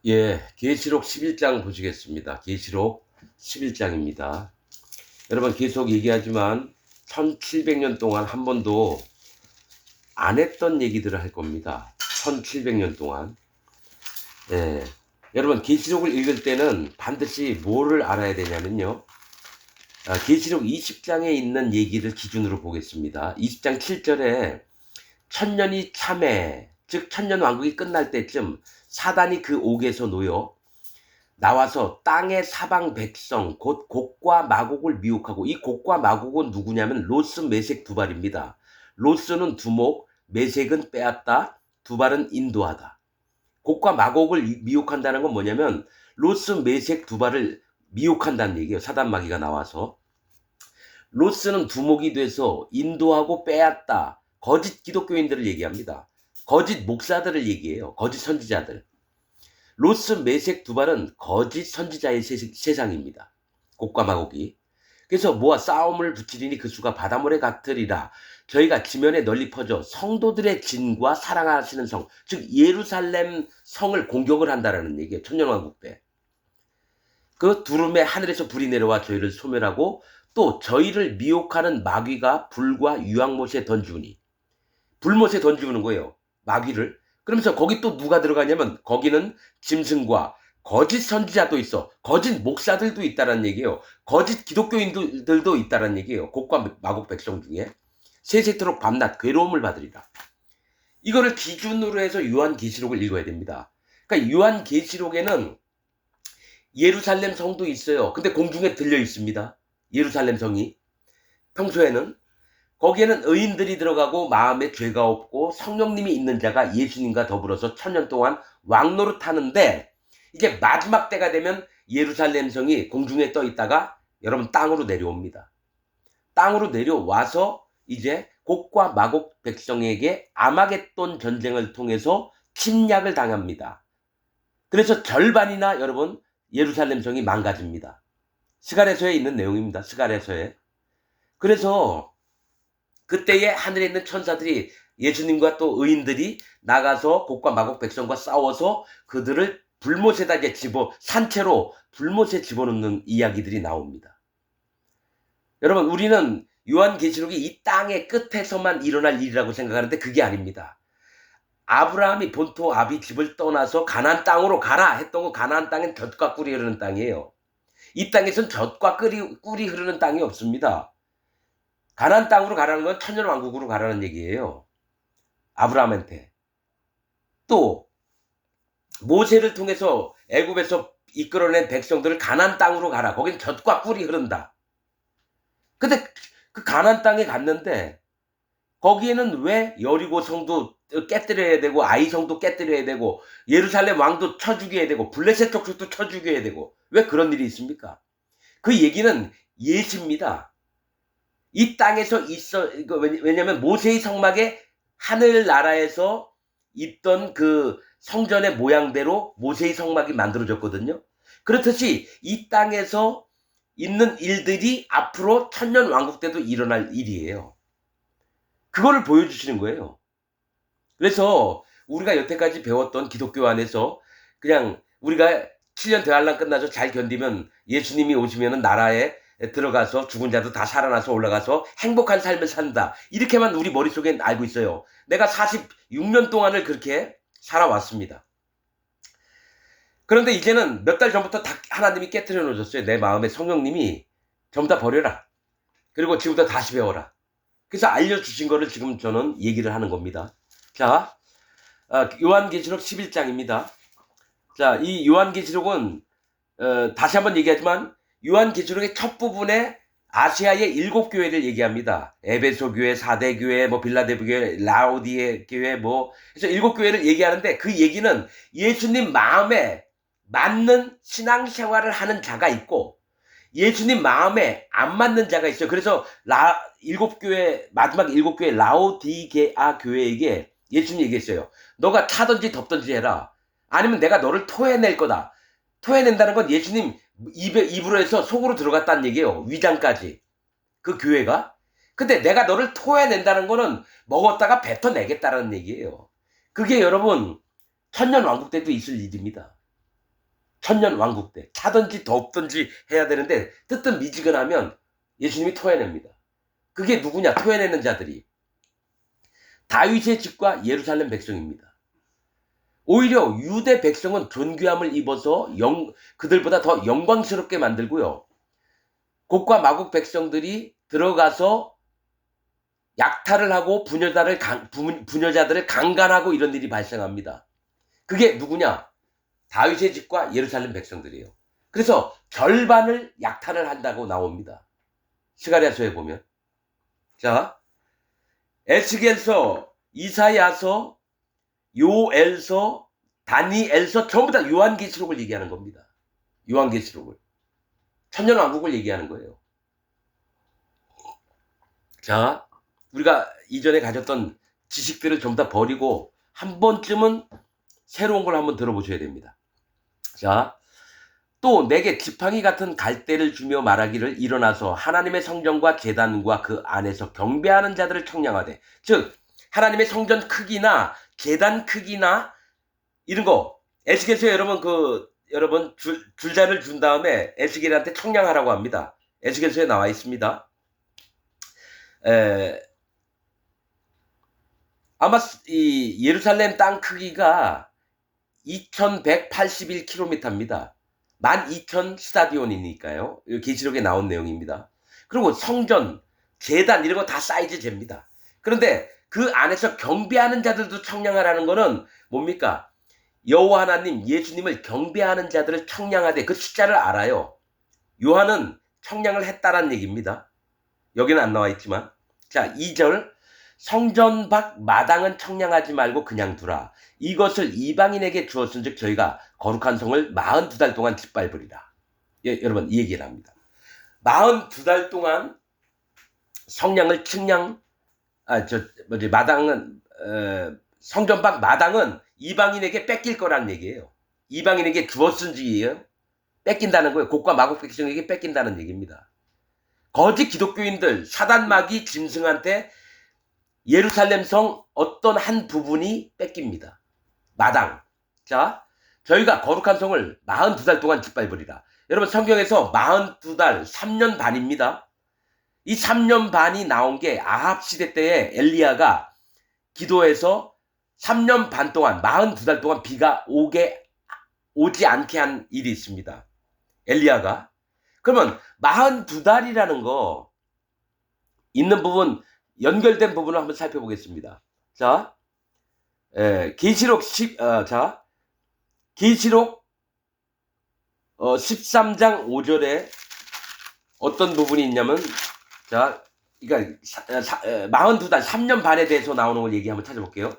예, 계시록 11장 보시겠습니다. 계시록 11장입니다. 여러분 계속 얘기하지만 1700년 동안 한 번도 안 했던 얘기들을 할 겁니다. 1700년 동안. 예, 여러분 계시록을 읽을 때는 반드시 뭐를 알아야 되냐면요. 계시록 20장에 있는 얘기를 기준으로 보겠습니다. 20장 7절에 천년이 참해, 즉 천년 왕국이 끝날 때쯤 사단이 그 옥에서 놓여 나와서 땅의 사방 백성 곧 곡과 마곡을 미혹하고, 이 곡과 마곡은 누구냐면 로스 메색 두발입니다. 로스는 두목, 메색은 빼앗다, 두발은 인도하다. 곡과 마곡을 미혹한다는 건 뭐냐면 로스 메색 두발을 미혹한다는 얘기예요. 사단 마귀가 나와서. 로스는 두목이 돼서 인도하고 빼앗다. 거짓 기독교인들을 얘기합니다. 거짓 목사들을 얘기해요. 거짓 선지자들. 로스 메색 두발은 거짓 선지자의 세상입니다. 곡과 마곡이. 그래서 모아 싸움을 붙이리니 그 수가 바닷물에 같으리라. 저희가 지면에 널리 퍼져 성도들의 진과 사랑하시는 성, 즉 예루살렘 성을 공격을 한다라는 얘기예요. 천년왕국 때. 그 두름에 하늘에서 불이 내려와 저희를 소멸하고 또 저희를 미혹하는 마귀가 불과 유황못에 던지우니, 불못에 던지우는 거예요. 마귀를. 그러면서 거기 또 누가 들어가냐면 거기는 짐승과 거짓 선지자도 있어. 거짓 목사들도 있다는 얘기예요. 거짓 기독교인들도 있다는 얘기예요. 곡과 마곡 백성 중에. 세세토록 밤낮 괴로움을 받으리라. 이거를 기준으로 해서 요한계시록을 읽어야 됩니다. 그러니까 요한계시록에는 예루살렘 성도 있어요. 근데 공중에 들려 있습니다. 예루살렘 성이. 평소에는. 거기에는 의인들이 들어가고 마음에 죄가 없고 성령님이 있는 자가 예수님과 더불어서 천년 동안 왕노릇하는데, 이제 마지막 때가 되면 예루살렘 성이 공중에 떠 있다가 여러분 땅으로 내려옵니다. 땅으로 내려와서 이제 곡과 마곡 백성에게 아마겟돈 전쟁을 통해서 침략을 당합니다. 그래서 절반이나 여러분 예루살렘 성이 망가집니다. 스가랴서에 있는 내용입니다. 스가랴서에. 그래서 그때에 하늘에 있는 천사들이 예수님과 또 의인들이 나가서 곡과 마곡 백성과 싸워서 그들을 불못에다 이제 산채로 불못에 집어넣는 이야기들이 나옵니다. 여러분, 우리는 요한계시록이 이 땅의 끝에서만 일어날 일이라고 생각하는데 그게 아닙니다. 아브라함이 본토 아비 집을 떠나서 가나안 땅으로 가라 했던 거, 가나안 땅은 젖과 꿀이 흐르는 땅이에요. 이 땅에선 젖과 꿀이 흐르는 땅이 없습니다. 가나안 땅으로 가라는 건 천년 왕국으로 가라는 얘기예요. 아브라함한테. 또 모세를 통해서 애굽에서 이끌어낸 백성들을 가나안 땅으로 가라. 거긴 젖과 꿀이 흐른다. 근데 그 가나안 땅에 갔는데 거기에는 왜 여리고 성도 깨뜨려야 되고 아이 성도 깨뜨려야 되고 예루살렘 왕도 쳐 죽여야 되고 블레셋 족속도 쳐 죽여야 되고 왜 그런 일이 있습니까? 그 얘기는 예시입니다. 이 땅에서 있어, 왜냐면 모세의 성막에 하늘나라에서 있던 그 성전의 모양대로 모세의 성막이 만들어졌거든요. 그렇듯이 이 땅에서 있는 일들이 앞으로 천년 왕국 때도 일어날 일이에요. 그거를 보여주시는 거예요. 그래서 우리가 여태까지 배웠던 기독교 안에서 그냥 우리가 7년 대환란 끝나서 잘 견디면 예수님이 오시면 나라에 들어가서 죽은 자도 다 살아나서 올라가서 행복한 삶을 산다. 이렇게만 우리 머릿속에 알고 있어요. 내가 46년 동안을 그렇게 살아왔습니다. 그런데 이제는 몇 달 전부터 다 하나님이 깨트려 놓으셨어요. 내 마음에 성령님이 전부 다 버려라. 그리고 지금부터 다시 배워라. 그래서 알려주신 거를 지금 저는 얘기를 하는 겁니다. 자, 요한계시록 11장입니다. 자, 이 요한계시록은 다시 한번 얘기하지만 요한계시록의 첫 부분에 아시아의 7교회를 얘기합니다. 에베소 교회, 사대 교회, 빌라델비아 교회, 라오디에 교회, 그래서 7교회를 얘기하는데 그 얘기는 예수님 마음에 맞는 신앙생활을 하는 자가 있고 예수님 마음에 안 맞는 자가 있어요. 그래서 마지막 7교회 라오디게아 교회에게 예수님 얘기했어요. 너가 타든지 덮든지 해라. 아니면 내가 너를 토해낼 거다. 토해낸다는 건 예수님 입으로 해서 속으로 들어갔다는 얘기예요. 위장까지. 그 교회가. 근데 내가 너를 토해낸다는 거는 먹었다가 뱉어내겠다는 얘기예요. 그게 여러분 천년 왕국 때도 있을 일입니다. 천년 왕국 때 차든지 덥든지 해야 되는데 뜨뜻미지근하면 예수님이 토해냅니다. 그게 누구냐? 토해내는 자들이 다윗의 집과 예루살렘 백성입니다. 오히려 유대 백성은 존귀함을 입어서 그들보다 더 영광스럽게 만들고요. 곡과 마곡 백성들이 들어가서 약탈을 하고 부녀자들을 강간하고 이런 일이 발생합니다. 그게 누구냐? 다윗의 집과 예루살렘 백성들이에요. 그래서 절반을 약탈을 한다고 나옵니다. 스가랴서에 보면. 자, 에스겔서, 이사야서, 요엘서, 다니엘서 전부 다 요한계시록을 얘기하는 겁니다. 요한계시록을. 천년왕국을 얘기하는 거예요. 자, 우리가 이전에 가졌던 지식들을 전부 다 버리고 한 번쯤은 새로운 걸 한번 들어보셔야 됩니다. 자, 또 내게 지팡이 같은 갈대를 주며 말하기를 일어나서 하나님의 성전과 제단과 그 안에서 경배하는 자들을 청량하되, 즉 하나님의 성전 크기나 제단 크기나 이런 거 에스겔서에 여러분 줄자를 준 다음에 에스겔한테 청량하라고 합니다. 에스겔서에 나와 있습니다. 아마 이 예루살렘 땅 크기가 2181km입니다. 12,000 스타디온이니까요. 계시록에 나온 내용입니다. 그리고 성전, 제단 이런 거 다 사이즈 잽니다. 그런데 그 안에서 경배하는 자들도 청량하라는 거는 뭡니까? 여호와 하나님, 예수님을 경배하는 자들을 청량하되 그 숫자를 알아요. 요한은 청량을 했다라는 얘기입니다. 여기는 안 나와 있지만. 자, 2절. 성전 밖 마당은 청량하지 말고 그냥 두라. 이것을 이방인에게 주었은즉 저희가 거룩한 성을 42달 동안 짓밟으리라. 예, 여러분 이 얘기를 합니다. 42달 동안 성량을 마당은 성전 밖 마당은 이방인에게 뺏길 거라는 얘기예요. 이방인에게 주었은지예요. 뺏긴다는 거예요. 곡과 마곡 백성에게 뺏긴다는 얘기입니다. 거짓 기독교인들 사단마귀 짐승한테 예루살렘 성 어떤 한 부분이 뺏깁니다. 마당. 자, 저희가 거룩한 성을 42달 동안 짓밟으리라. 여러분 성경에서 42달 3년 반입니다. 이 3년 반이 나온 게 아합 시대 때에 엘리야가 기도해서 3년 반 동안 42달 동안 비가 오지 않게 한 일이 있습니다. 엘리야가. 그러면 42달이라는 거 있는 부분 연결된 부분을 한번 살펴보겠습니다. 자, 계시록 13장 5절에 어떤 부분이 있냐면, 자, 그러니까 42달 3년 반에 대해서 나오는 걸 얘기 한번 찾아볼게요.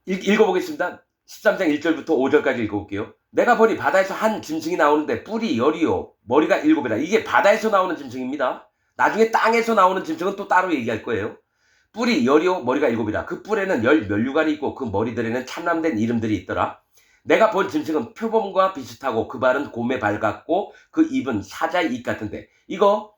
읽어보겠습니다. 13장 1절부터 5절까지 읽어볼게요. 내가 보니 바다에서 한 짐승이 나오는데 뿔이 열이요 머리가 7이라. 이게 바다에서 나오는 짐승입니다. 나중에 땅에서 나오는 짐승은 또 따로 얘기할 거예요. 뿔이 열이요 머리가 7이라. 그 뿔에는 열 면류관이 있고 그 머리들에는 참남된 이름들이 있더라. 내가 본 짐승은 표범과 비슷하고 그 발은 곰의 발 같고 그 입은 사자의 입 같은데, 이거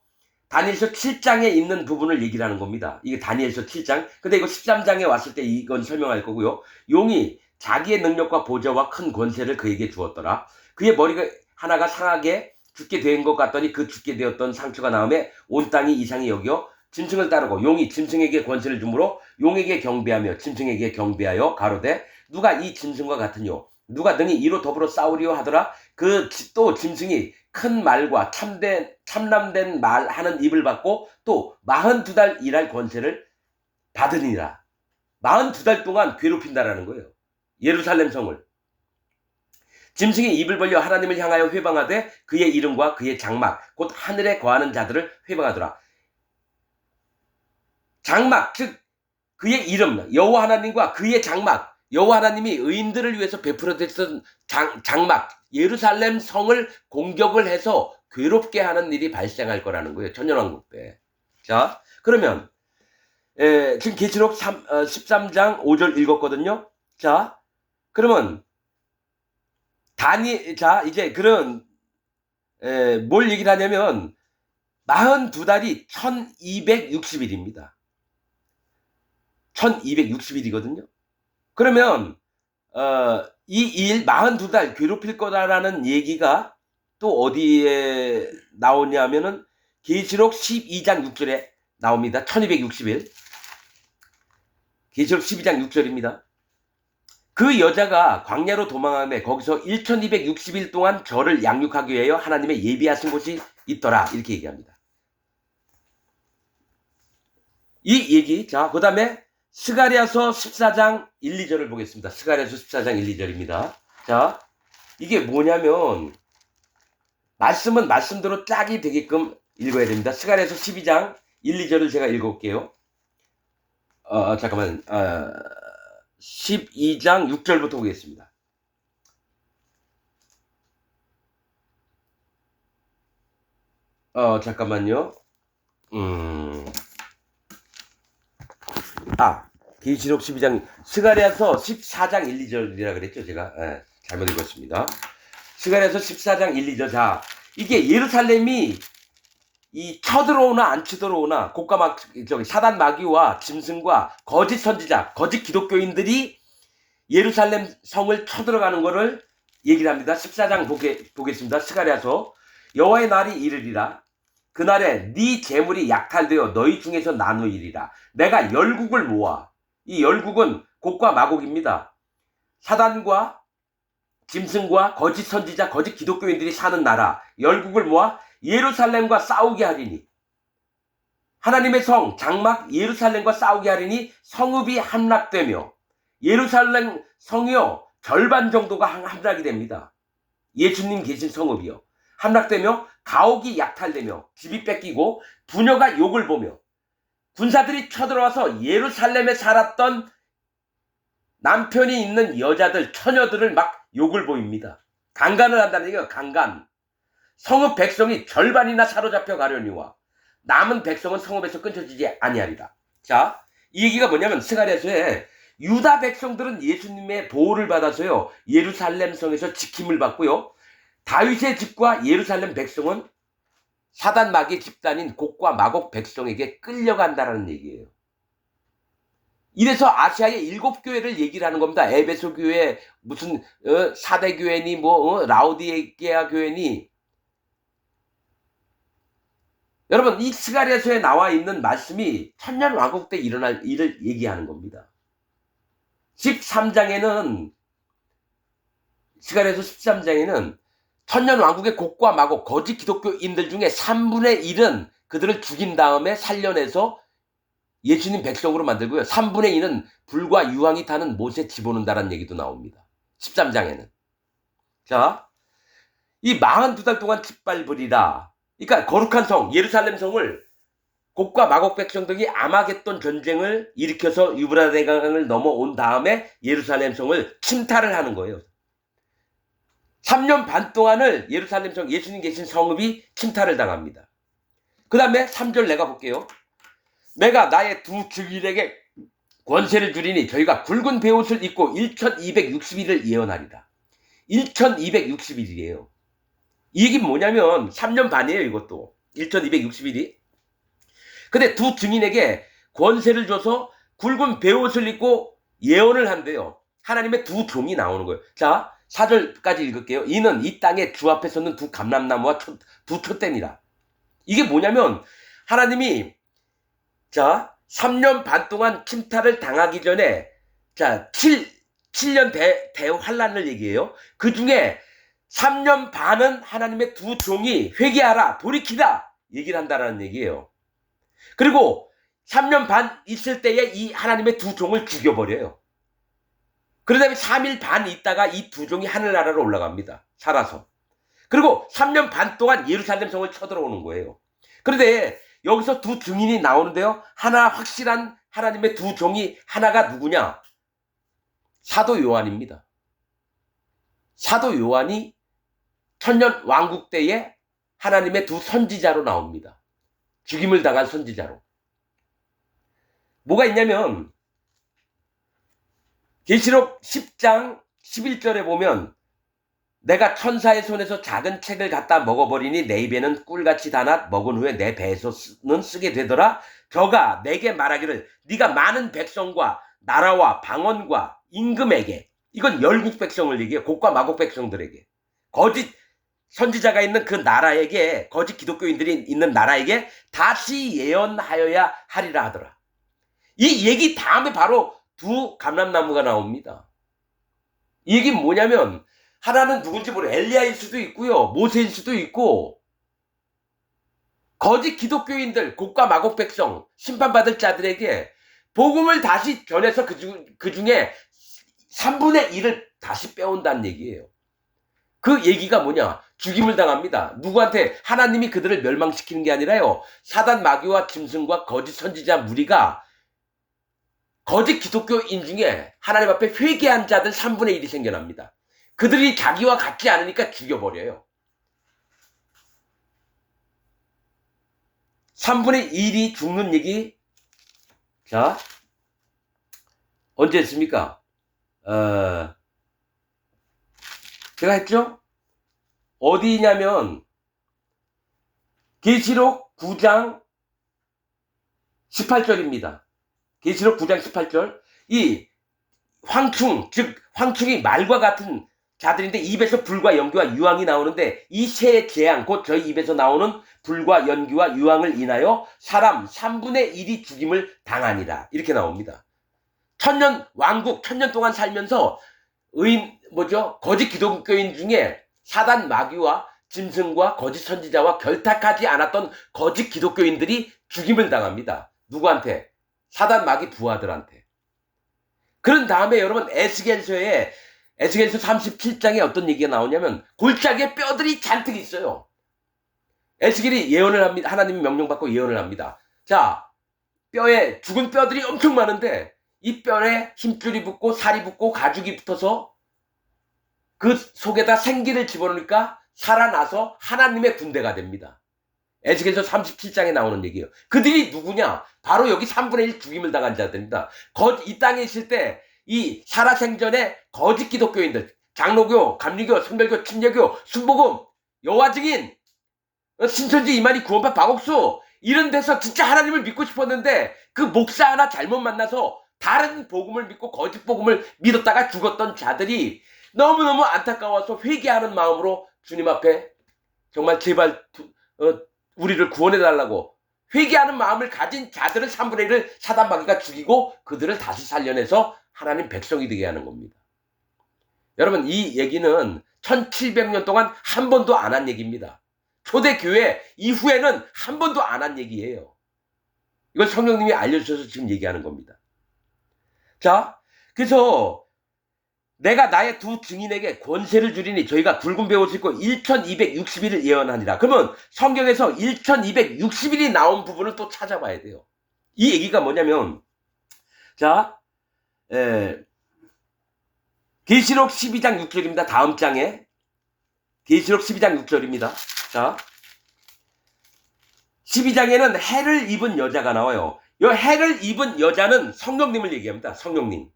다니엘서 7장에 있는 부분을 얘기를 하는 겁니다. 이게 다니엘서 7장. 근데 이거 13장에 왔을 때 이건 설명할 거고요. 용이 자기의 능력과 보좌와 큰 권세를 그에게 주었더라. 그의 머리가 하나가 상하게 죽게 된 것 같더니 그 죽게 되었던 상처가 나음에 온 땅이 이상히 여겨 짐승을 따르고 용이 짐승에게 권세를 주므로 용에게 경배하며 짐승에게 경배하여 가로되 누가 이 짐승과 같으뇨? 누가 능히 이로 더불어 싸우리요 하더라. 그 또 짐승이 큰 말과 참남된 말 하는 입을 받고 또 42달 일할 권세를 받으니라. 42달 동안 괴롭힌다라는 거예요. 예루살렘 성을. 짐승이 입을 벌려 하나님을 향하여 회방하되 그의 이름과 그의 장막 곧 하늘에 거하는 자들을 회방하더라. 장막, 즉 그의 이름, 여호와 하나님과 그의 장막, 여호와 하나님이 의인들을 위해서 베풀어졌던 장막, 예루살렘 성을 공격을 해서 괴롭게 하는 일이 발생할 거라는 거예요. 천년왕국 때. 자, 그러면 지금 계시록 13장 5절 읽었거든요. 자, 그러면 이제 그런 뭘 얘기를 하냐면 42달이 1260일입니다. 1260일이거든요. 그러면 이 일 42달 괴롭힐 거다라는 얘기가 또 어디에 나오냐면은 계시록 12장 6절에 나옵니다. 1260일. 계시록 12장 6절입니다. 그 여자가 광야로 도망하며 거기서 1260일 동안 저를 양육하기 위하여 하나님의 예비하신 곳이 있더라. 이렇게 얘기합니다. 이 얘기, 자, 그 다음에 스가랴서 14장 1, 2절을 보겠습니다. 스가랴서 14장 1, 2절입니다. 자, 이게 뭐냐면 말씀은 말씀대로 짝이 되게끔 읽어야 됩니다. 스가랴서 12장 1, 2절을 제가 읽어볼게요. 잠깐만, 12장 6절부터 보겠습니다. 잠깐만요. 계시록 12장, 스가랴서 14장 1, 2절이라 그랬죠, 제가. 잘못 읽었습니다. 스가랴서 14장 1, 2절. 자, 이게 예루살렘이 이 쳐들어오나 안 쳐들어오나 사단 마귀와 짐승과 거짓 선지자, 거짓 기독교인들이 예루살렘 성을 쳐들어가는 거를 얘기를 합니다. 14장 보겠습니다. 스가랴서. 여호와의 날이 이르리라. 그날에 네 재물이 약탈되어 너희 중에서 나누이리라. 내가 열국을 모아. 이 열국은 곡과 마곡입니다. 사단과 짐승과 거짓 선지자, 거짓 기독교인들이 사는 나라 열국을 모아 예루살렘과 싸우게 하리니, 하나님의 성 장막 예루살렘과 싸우게 하리니 성읍이 함락되며, 예루살렘 성이요 절반 정도가 함락이 됩니다. 예수님 계신 성읍이요 함락되며, 가옥이 약탈되며 집이 뺏기고 부녀가 욕을 보며, 군사들이 쳐들어와서 예루살렘에 살았던 남편이 있는 여자들, 처녀들을 막 욕을 보입니다. 강간을 한다는 얘기예요. 강간. 성읍 백성이 절반이나 사로잡혀 가려니와 남은 백성은 성읍에서 끊어지지 아니하리라. 자, 이 얘기가 뭐냐면 스가랴서에 유다 백성들은 예수님의 보호를 받아서요 예루살렘 성에서 지킴을 받고요, 다윗의 집과 예루살렘 백성은 사단 마귀의 집단인 곡과 마곡 백성에게 끌려간다라는 얘기예요. 이래서 아시아의 7교회를 얘기를 하는 겁니다. 에베소 교회, 무슨 사대 교회니 라우디게아 교회니. 여러분, 이 스가랴서에 나와 있는 말씀이 천년 왕국 때 일어날 일을 얘기하는 겁니다. 13장에는, 스가랴서 13장에는 천년 왕국의 곡과 마곡, 거짓 기독교인들 중에 3분의 1은 그들을 죽인 다음에 살려내서 예수님 백성으로 만들고요, 3분의 1은 불과 유황이 타는 못에 집어넣는다는 얘기도 나옵니다. 13장에는. 자, 이 42달 동안 짓밟으리라. 그러니까 거룩한 성, 예루살렘 성을 곡과 마곡 백성들이 아마겟돈 전쟁을 일으켜서 유브라데 강을 넘어온 다음에 예루살렘 성을 침탈을 하는 거예요. 3년 반 동안을 예루살렘 성, 예수님 계신 성읍이 침탈을 당합니다. 그 다음에 3절 내가 볼게요. 내가 나의 두 증인에게 권세를 주리니 저희가 굵은 베옷을 입고 1260일을 예언하리라. 1260일이에요. 이 얘기는 뭐냐면 3년 반이에요, 이것도. 1260일이. 근데 두 증인에게 권세를 줘서 굵은 베옷을 입고 예언을 한대요. 하나님의 두 종이 나오는 거예요. 자, 4절까지 읽을게요. 이는 이 땅에 주 앞에 서는 두 감람나무와 두 촛대니라. 이게 뭐냐면 하나님이, 자, 3년 반 동안 침탈을 당하기 전에, 자, 7년 대환란을 얘기해요. 그 중에 3년 반은 하나님의 두 종이 회개하라, 돌이키라 얘기를 한다는 얘기예요. 그리고 3년 반 있을 때에 이 하나님의 두 종을 죽여버려요. 그 다음에 3일 반 있다가 이 두 종이 하늘나라로 올라갑니다. 살아서. 그리고 3년 반 동안 예루살렘 성을 쳐들어오는 거예요. 그런데 여기서 두 증인이 나오는데요, 하나 확실한 하나님의 두 종이, 하나가 누구냐? 사도 요한입니다. 사도 요한이 천년 왕국 때에 하나님의 두 선지자로 나옵니다. 죽임을 당한 선지자로. 뭐가 있냐면 계시록 10장 11절에 보면, 내가 천사의 손에서 작은 책을 갖다 먹어버리니 내 입에는 꿀같이 다나 먹은 후에 내 배에서는 쓰게 되더라. 저가 내게 말하기를 네가 많은 백성과 나라와 방언과 임금에게 이건 열국 백성을 얘기해요. 곡과 마곡 백성들에게. 거짓 선지자가 있는 그 나라에게, 거짓 기독교인들이 있는 나라에게 다시 예언하여야 하리라 하더라. 이 얘기 다음에 바로 두 감람나무가 나옵니다. 이 얘기는 뭐냐면 하나는 누군지 모르 엘리야일 수도 있고요. 모세일 수도 있고, 거짓 기독교인들, 곡과 마곡 백성, 심판받을 자들에게 복음을 다시 전해서 그 중에 3분의 1을 다시 빼온다는 얘기예요. 그 얘기가 뭐냐? 죽임을 당합니다. 누구한테? 하나님이 그들을 멸망시키는 게 아니라요. 사단 마귀와 짐승과 거짓 선지자 무리가 거짓 기독교인 중에 하나님 앞에 회개한 자들 3분의 1이 생겨납니다. 그들이 자기와 같지 않으니까 죽여버려요. 3분의 1이 죽는 얘기, 자, 언제 했습니까? 제가 했죠? 어디냐면 계시록 9장 18절입니다. 계시록 9장 18절. 이 황충, 즉 황충이 말과 같은 자들인데 입에서 불과 연기와 유황이 나오는데 이 세 재앙, 곧 저희 입에서 나오는 불과 연기와 유황을 인하여 사람 3분의 1이 죽임을 당하니라. 이렇게 나옵니다. 천년 왕국, 천년 동안 살면서 거짓 기독교인 중에 사단 마귀와 짐승과 거짓 선지자와 결탁하지 않았던 거짓 기독교인들이 죽임을 당합니다. 누구한테? 사단 마귀 부하들한테. 그런 다음에 여러분 에스겔서 37장에 어떤 얘기가 나오냐면 골짜기에 뼈들이 잔뜩 있어요. 에스겔이 예언을 합니다. 하나님이 명령받고 예언을 합니다. 자, 뼈에 죽은 뼈들이 엄청 많은데 이 뼈에 힘줄이 붙고 살이 붙고 가죽이 붙어서 그 속에다 생기를 집어넣으니까 살아나서 하나님의 군대가 됩니다. 에스겔서 37장에 나오는 얘기예요. 그들이 누구냐? 바로 여기 3분의 1 죽임을 당한 자들입니다. 이 땅에 있을 때 이 살아생전에 거짓 기독교인들, 장로교, 감리교, 선별교, 침례교, 순복음, 여호와 증인, 신천지 이만희 구원파 박옥수 이런 데서 진짜 하나님을 믿고 싶었는데 그 목사 하나 잘못 만나서 다른 복음을 믿고 거짓 복음을 믿었다가 죽었던 자들이 너무너무 안타까워서 회개하는 마음으로 주님 앞에 정말 제발 우리를 구원해달라고 회개하는 마음을 가진 자들을 3분의 1을 사단 마귀가 죽이고 그들을 다시 살려내서 하나님 백성이 되게 하는 겁니다. 여러분 이 얘기는 1700년 동안 한 번도 안 한 얘기입니다. 초대교회 이후에는 한 번도 안 한 얘기예요. 이걸 성령님이 알려주셔서 지금 얘기하는 겁니다. 자, 그래서 내가 나의 두 증인에게 권세를 주리니 저희가 굵은 배옷을 입고 1260일을 예언하니라. 그러면 성경에서 1260일이 나온 부분을 또 찾아봐야 돼요. 이 얘기가 뭐냐면 자, 계시록 12장 6절입니다. 다음 장에 계시록 12장 6절입니다. 자, 12장에는 해를 입은 여자가 나와요. 이 해를 입은 여자는 성령님을 얘기합니다. 성령님.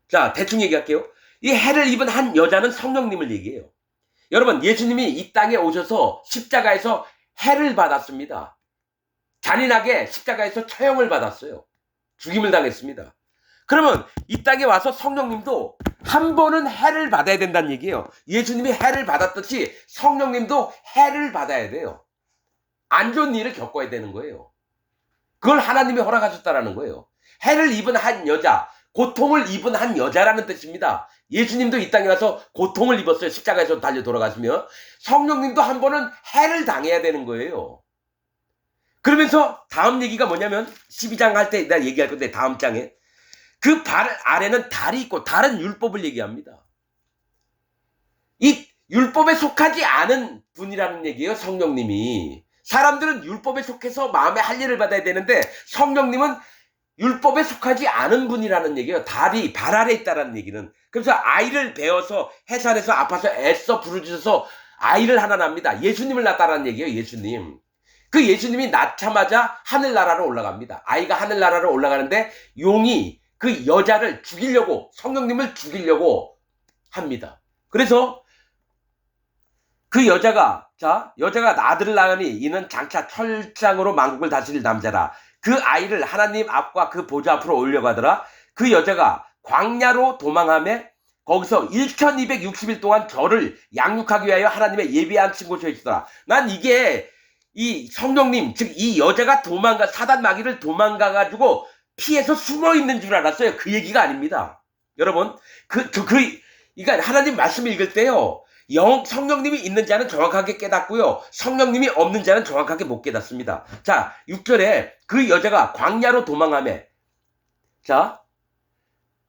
자, 대충 얘기할게요. 이 해를 입은 한 여자는 성령님을 얘기해요. 여러분, 예수님이 이 땅에 오셔서 십자가에서 해를 받았습니다. 잔인하게 십자가에서 처형을 받았어요. 죽임을 당했습니다. 그러면 이 땅에 와서 성령님도 한 번은 해를 받아야 된다는 얘기예요. 예수님이 해를 받았듯이 성령님도 해를 받아야 돼요. 안 좋은 일을 겪어야 되는 거예요. 그걸 하나님이 허락하셨다라는 거예요. 해를 입은 한 여자, 고통을 입은 한 여자라는 뜻입니다. 예수님도 이 땅에 와서 고통을 입었어요. 십자가에서 달려 돌아가시며. 성령님도 한 번은 해를 당해야 되는 거예요. 그러면서 다음 얘기가 뭐냐면 12장 할 때 내가 얘기할 건데 다음 장에 그 발 아래는 달이 있고 달은 율법을 얘기합니다. 이 율법에 속하지 않은 분이라는 얘기예요. 성령님이. 사람들은 율법에 속해서 마음에 할 일을 받아야 되는데 성령님은 율법에 속하지 않은 분이라는 얘기예요. 달이 발 아래에 있다라는 얘기는. 그래서 아이를 베어서 해산해서 아파서 애써 부르짖어서 아이를 하나 낳습니다. 예수님을 낳았다라는 얘기예요. 예수님. 그 예수님이 낳자마자 하늘나라로 올라갑니다. 아이가 하늘나라로 올라가는데 용이 그 여자를 죽이려고, 성령님을 죽이려고 합니다. 그래서 그 여자가 아들을 낳으니 이는 장차 철장으로 만국을 다스릴 남자라. 그 아이를 하나님 앞과 그 보좌 앞으로 올려가더라. 그 여자가 광야로 도망하며 거기서 1260일 동안 저를 양육하기 위하여 하나님의 예비하신 곳에 있더라. 난 이게 이 성령님, 즉 이 여자가 사단 마귀를 도망가가지고 피해서 숨어 있는 줄 알았어요. 그 얘기가 아닙니다. 여러분, 그러니까 하나님 말씀을 읽을 때요, 성령님이 있는 자는 정확하게 깨닫고요, 성령님이 없는 자는 정확하게 못 깨닫습니다. 자, 6절에 그 여자가 광야로 도망하며, 자,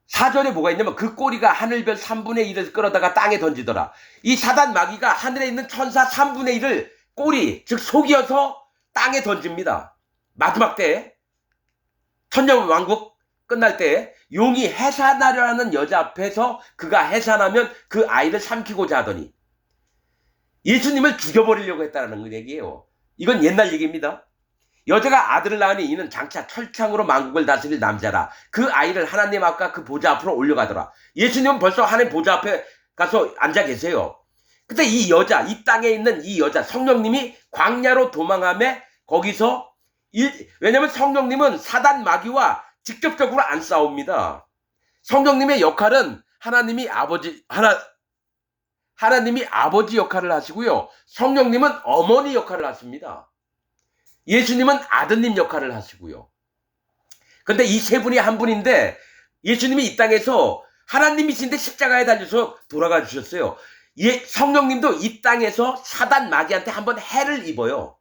4절에 뭐가 있냐면 그 꼬리가 하늘별 3분의 1을 끌어다가 땅에 던지더라. 이 사단 마귀가 하늘에 있는 천사 3분의 1을 꼬리, 즉 속여서 땅에 던집니다. 마지막 때에, 천년왕국 끝날 때 용이 해산하려 하는 여자 앞에서 그가 해산하면 그 아이를 삼키고자 하더니 예수님을 죽여버리려고 했다는 얘기예요. 이건 옛날 얘기입니다. 여자가 아들을 낳으니 이는 장차 철창으로 만국을 다스릴 남자라. 그 아이를 하나님 앞과 그 보좌 앞으로 올려가더라. 예수님은 벌써 하나님 보좌 앞에 가서 앉아 계세요. 근데 이 여자, 이 땅에 있는 이 여자, 성령님이 광야로 도망하며 거기서 왜냐면 성령님은 사단 마귀와 직접적으로 안 싸웁니다. 성령님의 역할은 하나님이 아버지 역할을 하시고요, 성령님은 어머니 역할을 하십니다. 예수님은 아드님 역할을 하시고요. 근데 이 세 분이 한 분인데 예수님이 이 땅에서 하나님이신데 십자가에 달려서 돌아가 주셨어요. 성령님도 이 땅에서 사단 마귀한테 한번 해를 입어요.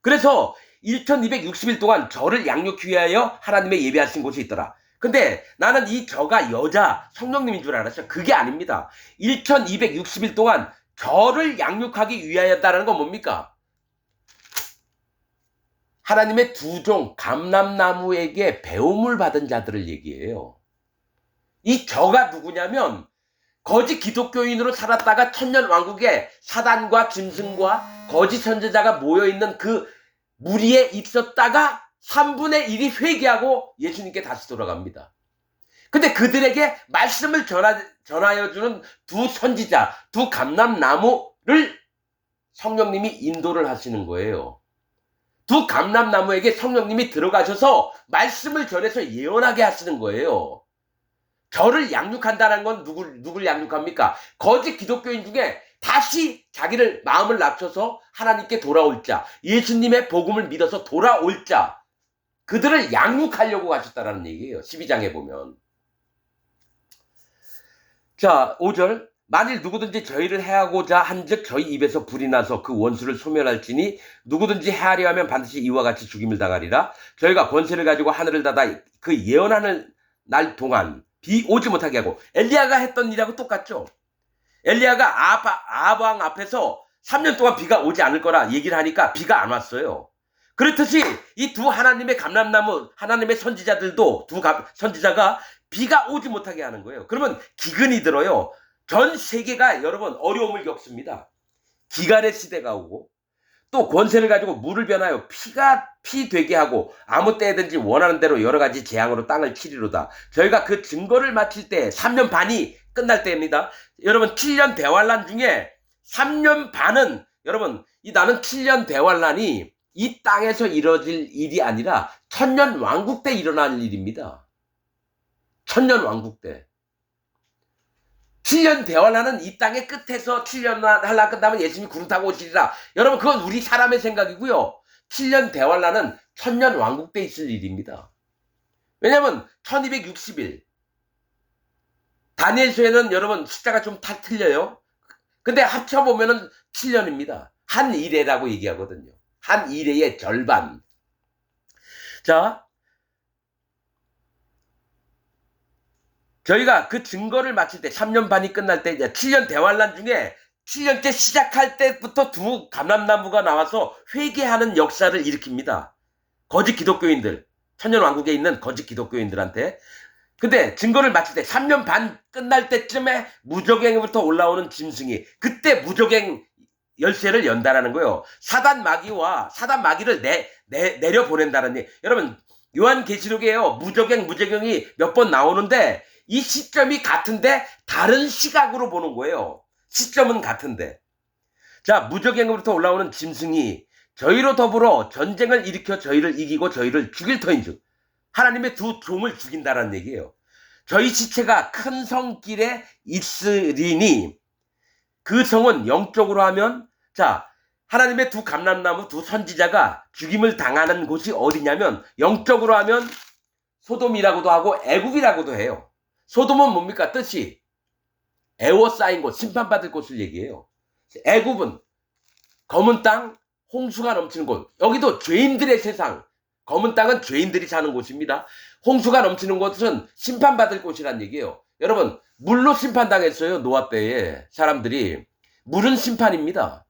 그래서 1260일 동안 저를 양육하기 위하여 하나님의 예배하신 곳이 있더라. 근데 나는 이 저가 여자 성령님인 줄 알았어요. 그게 아닙니다. 1260일 동안 저를 양육하기 위하였다는 건 뭡니까? 하나님의 두 종 감람나무에게 배움을 받은 자들을 얘기해요. 이 저가 누구냐면 거짓 기독교인으로 살았다가 천년왕국에 사단과 짐승과 거짓 선지자가 모여있는 그 무리에 있었다가 3분의 1이 회개하고 예수님께 다시 돌아갑니다. 근데 그들에게 말씀을 전하여주는 두 선지자, 두 감람나무를 성령님이 인도를 하시는 거예요. 두 감람나무에게 성령님이 들어가셔서 말씀을 전해서 예언하게 하시는 거예요. 저를 양육한다는 건 누굴 양육합니까? 거짓 기독교인 중에 다시 자기를 마음을 낮춰서 하나님께 돌아올 자, 예수님의 복음을 믿어서 돌아올 자, 그들을 양육하려고 하셨다라는 얘기예요. 12장에 보면. 자, 5절. 만일 누구든지 저희를 해하고자 한즉 저희 입에서 불이 나서 그 원수를 소멸할지니 누구든지 해하려 하면 반드시 이와 같이 죽임을 당하리라. 저희가 권세를 가지고 하늘을 닫아 그 예언하는 날 동안 비 오지 못하게 하고, 엘리야가 했던 일하고 똑같죠. 엘리야가 아합 왕 앞에서 3년 동안 비가 오지 않을 거라 얘기를 하니까 비가 안 왔어요. 그렇듯이 이 두 하나님의 감람나무, 하나님의 선지자들도 선지자가 비가 오지 못하게 하는 거예요. 그러면 기근이 들어요. 전 세계가 여러분 어려움을 겪습니다. 기갈의 시대가 오고, 또 권세를 가지고 물을 변하여 피 되게 하고 아무 때든지 원하는 대로 여러 가지 재앙으로 땅을 치리로다. 저희가 그 증거를 마칠 때 3년 반이 끝날 때입니다. 여러분 7년 대환란 중에 3년 반은 여러분 나는 7년 대환란이 이 땅에서 이뤄질 일이 아니라 천년 왕국 때 일어날 일입니다. 천년 왕국 때. 7년 대환란은 이 땅의 끝에서 7년 환란 끝나면 예수님이 구름 타고 오시리라. 여러분 그건 우리 사람의 생각이고요. 7년 대환란은 천년 왕국 때 있을 일입니다. 왜냐면 1260일. 다니엘서에는 여러분 숫자가 좀 다 틀려요. 근데 합쳐보면은 7년입니다. 한 일회라고 얘기하거든요. 한 일회의 절반. 자, 저희가 그 증거를 마칠 때 3년 반이 끝날 때 이제 7년 대환란 중에 7년째 시작할 때부터 두 감람나무가 나와서 회개하는 역사를 일으킵니다. 거짓 기독교인들, 천년왕국에 있는 거짓 기독교인들한테. 근데 증거를 마칠 때 3년 반 끝날 때쯤에 무적행부터 올라오는 짐승이, 그때 무적행 열쇠를 연다라는 거예요. 사단 마귀를 내려보낸다는 얘기. 여러분 요한계시록에요, 무적행이 몇 번 나오는데 이 시점이 같은데 다른 시각으로 보는 거예요. 시점은 같은데. 자, 무적행으로부터 올라오는 짐승이 저희로 더불어 전쟁을 일으켜 저희를 이기고 저희를 죽일 터인즉, 하나님의 두 종을 죽인다라는 얘기예요. 저희 시체가 큰 성길에 있으리니 그 성은 영적으로 하면 자 하나님의 두 감람나무 두 선지자가 죽임을 당하는 곳이 어디냐면 영적으로 하면 소돔이라고도 하고 애굽이라고도 해요. 소돔은 뭡니까? 뜻이 애워싸인 곳, 심판받을 곳을 얘기해요. 애굽은 검은 땅, 홍수가 넘치는 곳. 여기도 죄인들의 세상. 검은 땅은 죄인들이 사는 곳입니다. 홍수가 넘치는 곳은 심판받을 곳이란 얘기예요. 여러분, 물로 심판당했어요. 노아 때에 사람들이. 물은 심판입니다.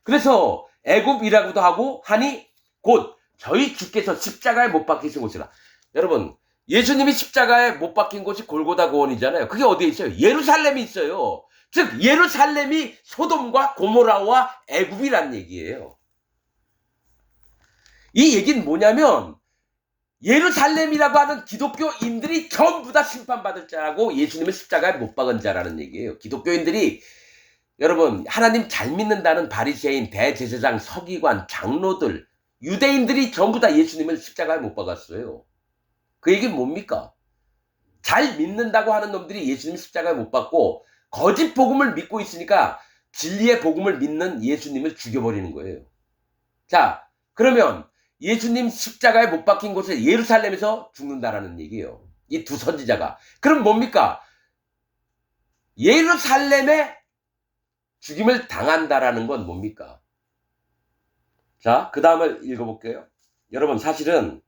그래서 애굽이라고도 하고 하니 곧 저희 주께서 십자가에 못 박히신 곳이라. 여러분, 예수님이 십자가에 못 박힌 곳이 골고다 고원이잖아요. 그게 어디에 있어요? 예루살렘이 있어요. 즉 예루살렘이 소돔과 고모라와 애굽이란 얘기예요. 이 얘기는 뭐냐면 예루살렘이라고 하는 기독교인들이 전부 다 심판받을 자라고 예수님을 십자가에 못 박은 자라는 얘기예요. 기독교인들이 여러분 하나님 잘 믿는다는 바리새인, 대제사장, 서기관, 장로들, 유대인들이 전부 다 예수님을 십자가에 못 박았어요. 그 얘기는 뭡니까? 잘 믿는다고 하는 놈들이 예수님 십자가에 못 박고 거짓 복음을 믿고 있으니까 진리의 복음을 믿는 예수님을 죽여버리는 거예요. 자, 그러면 예수님 십자가에 못 박힌 곳에 예루살렘에서 죽는다라는 얘기예요. 이 두 선지자가. 그럼 뭡니까? 예루살렘에 죽임을 당한다라는 건 뭡니까? 자, 그 다음을 읽어볼게요. 여러분, 사실은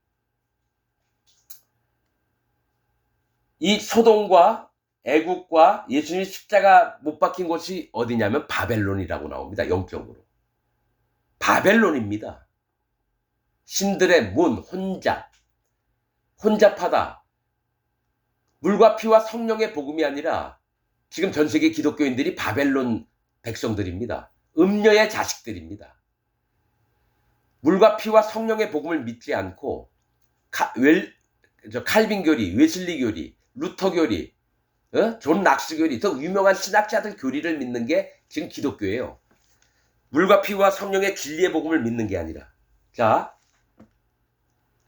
이 소돔과 애국과 예수님이 십자가 못 박힌 곳이 어디냐면 바벨론이라고 나옵니다. 영적으로. 바벨론입니다. 신들의 문, 혼잡하다. 물과 피와 성령의 복음이 아니라 지금 전 세계 기독교인들이 바벨론 백성들입니다. 음녀의 자식들입니다. 물과 피와 성령의 복음을 믿지 않고 칼빈 교리, 웨슬리 교리, 루터 교리, 존 락스 교리, 더 유명한 신학자들 교리를 믿는 게 지금 기독교예요. 물과 피와 성령의 진리의 복음을 믿는 게 아니라. 자,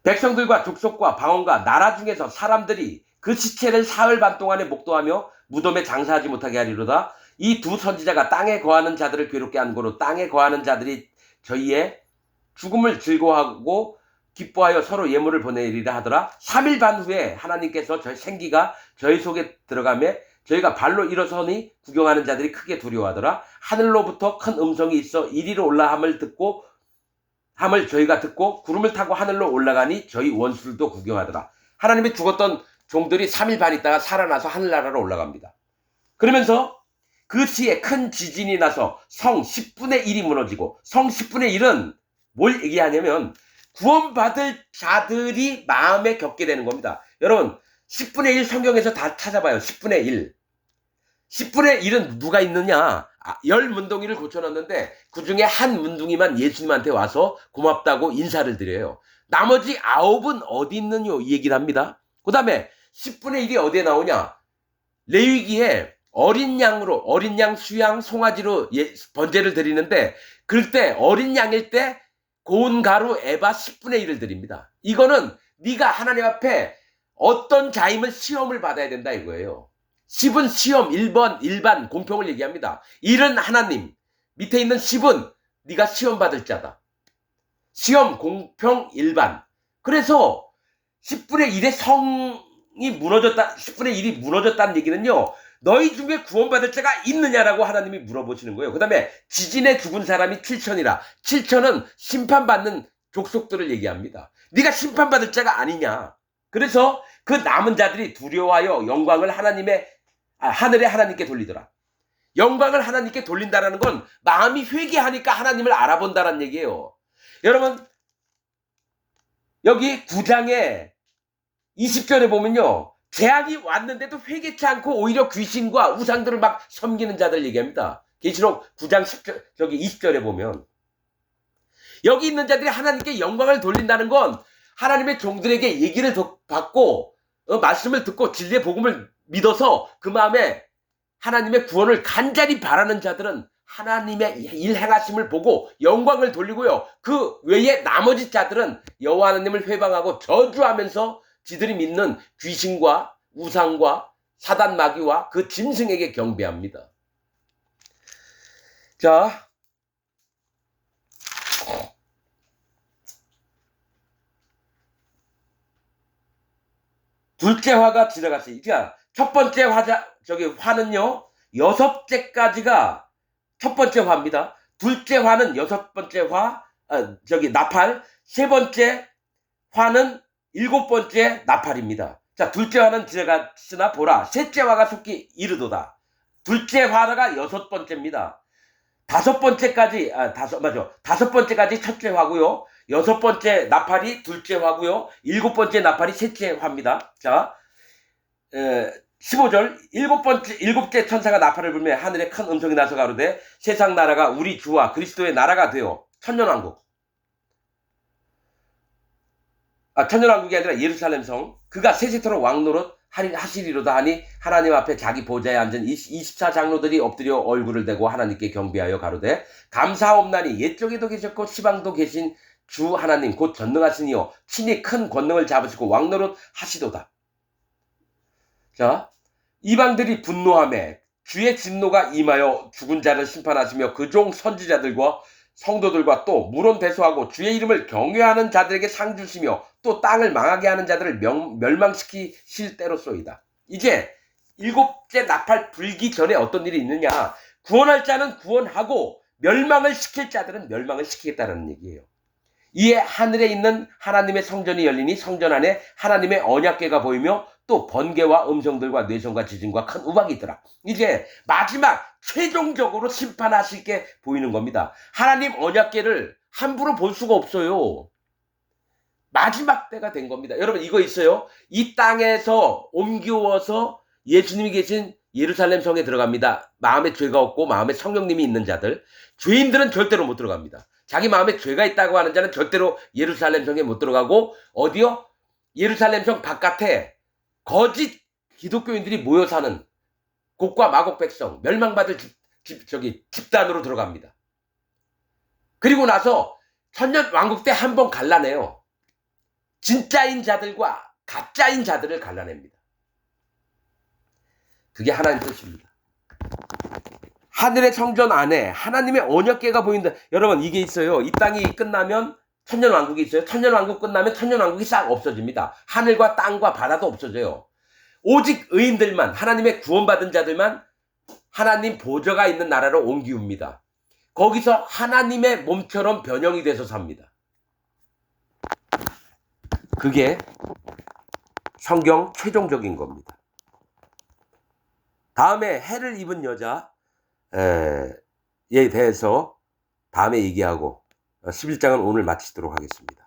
백성들과 족속과 방언과 나라 중에서 사람들이 그 시체를 사흘 반 동안에 목도하며 무덤에 장사하지 못하게 하리로다. 이 두 선지자가 땅에 거하는 자들을 괴롭게 한 고로 땅에 거하는 자들이 저희의 죽음을 즐거워하고 기뻐하여 서로 예물을 보내리라 하더라. 3일 반 후에 하나님께서 저희 생기가 저희 속에 들어가며 저희가 발로 일어서니 구경하는 자들이 크게 두려워하더라. 하늘로부터 큰 음성이 있어 이리로 올라함을 저희가 듣고 구름을 타고 하늘로 올라가니 저희 원수들도 구경하더라. 하나님이 죽었던 종들이 3일 반 있다가 살아나서 하늘나라로 올라갑니다. 그러면서 그 시에 큰 지진이 나서 성 10분의 1이 무너지고 성 10분의 1은 뭘 얘기하냐면 구원받을 자들이 마음에 겪게 되는 겁니다. 여러분 10분의 1 성경에서 다 찾아봐요. 10분의 1. 10분의 1은 누가 있느냐? 10문둥이를 고쳐놨는데 그 중에 한 문둥이만 예수님한테 와서 고맙다고 인사를 드려요. 나머지 9은 어디 있느냐 이 얘기를 합니다. 그 다음에 10분의 1이 어디에 나오냐? 레위기에 어린 양, 수양, 송아지로 번제를 드리는데 그럴 때 어린 양일 때 고운 가루 에바 10분의 1을 드립니다. 이거는 네가 하나님 앞에 어떤 자임을 시험을 받아야 된다 이거예요. 10은 시험, 1번, 일반, 공평을 얘기합니다. 1은 하나님, 밑에 있는 10은 네가 시험 받을 자다. 시험, 공평, 일반. 그래서 10분의 1의 성이 무너졌다, 10분의 1이 무너졌다는 얘기는요. 너희 중에 구원받을 자가 있느냐라고 하나님이 물어보시는 거예요. 그 다음에 지진에 죽은 사람이 7천이라. 7천은 심판받는 족속들을 얘기합니다. 네가 심판받을 자가 아니냐. 그래서 그 남은 자들이 두려워하여 영광을 하늘의 하나님께 돌리더라. 영광을 하나님께 돌린다는 건 마음이 회개하니까 하나님을 알아본다는 얘기예요. 여러분 여기 9장에 20절에 보면요. 재앙이 왔는데도 회개치 않고 오히려 귀신과 우상들을 막 섬기는 자들 얘기합니다. 계시록 9장 10절, 20절에 보면 여기 있는 자들이 하나님께 영광을 돌린다는 건 하나님의 종들에게 얘기를 받고 말씀을 듣고 진리의 복음을 믿어서 그 마음에 하나님의 구원을 간절히 바라는 자들은 하나님의 일 행하심을 보고 영광을 돌리고요. 그 외에 나머지 자들은 여호와 하나님을 회방하고 저주하면서 지들이 믿는 귀신과 우상과 사단 마귀와 그 짐승에게 경배합니다. 자, 둘째 화가 지나갔어요. 그러니까 첫 번째 화는요, 6개까지가 첫 번째 화입니다. 둘째 화는 6번째 화, 나팔, 세 번째 화는 7번째 나팔입니다. 자, 둘째 화는 지나갔으나 보라, 셋째 화가 속히 이르도다. 둘째 화가 6번째입니다. 다섯 번째까지 첫째 화고요. 6번째 나팔이 둘째 화고요. 7번째 나팔이 셋째 화입니다. 자, 15절, 일곱째 천사가 나팔을 불며 하늘에 큰 음성이 나서 가로되 세상 나라가 우리 주와 그리스도의 나라가 되어 천년왕국. 천년왕국이 아니라 예루살렘 성. 그가 세세토록 왕노릇 하시리로다 하니 하나님 앞에 자기 보좌에 앉은 24장로들이 엎드려 얼굴을 대고 하나님께 경배하여 가로되 감사옵나니 옛적에도 계셨고 시방도 계신 주 하나님 곧 전능하시니요 친히 큰 권능을 잡으시고 왕노릇 하시도다. 자, 이방들이 분노하매 주의 진노가 임하여 죽은 자를 심판하시며 그 종 선지자들과 성도들과 또 물론 대소하고 주의 이름을 경외하는 자들에게 상 주시며 또 땅을 망하게 하는 자들을 멸망시키실 때로소이다. 이제 7째 나팔 불기 전에 어떤 일이 있느냐, 구원할 자는 구원하고 멸망을 시킬 자들은 멸망을 시키겠다는 얘기예요. 이에 하늘에 있는 하나님의 성전이 열리니 성전 안에 하나님의 언약궤가 보이며 또 번개와 음성들과 뇌성과 지진과 큰 우박이 있더라. 이제 마지막 최종적으로 심판하실 게 보이는 겁니다. 하나님 언약궤를 함부로 볼 수가 없어요. 마지막 때가 된 겁니다. 여러분 이거 있어요. 이 땅에서 옮겨워서 예수님이 계신 예루살렘 성에 들어갑니다. 마음에 죄가 없고 마음에 성령님이 있는 자들. 죄인들은 절대로 못 들어갑니다. 자기 마음에 죄가 있다고 하는 자는 절대로 예루살렘 성에 못 들어가고 어디요? 예루살렘 성 바깥에 거짓 기독교인들이 모여 사는 곡과 마곡 백성, 멸망받을 집단으로 들어갑니다. 그리고 나서 천년 왕국 때 한 번 갈라내요. 진짜인 자들과 가짜인 자들을 갈라냅니다. 그게 하나님 뜻입니다. 하늘의 성전 안에 하나님의 언약궤가 보인다. 여러분 이게 있어요. 이 땅이 끝나면 천년왕국이 있어요. 천년왕국 끝나면 천년왕국이 싹 없어집니다. 하늘과 땅과 바다도 없어져요. 오직 의인들만, 하나님의 구원받은 자들만 하나님 보좌가 있는 나라로 옮기웁니다. 거기서 하나님의 몸처럼 변형이 돼서 삽니다. 그게 성경 최종적인 겁니다. 다음에 해를 입은 여자에 대해서 다음에 얘기하고 11장은 오늘 마치도록 하겠습니다.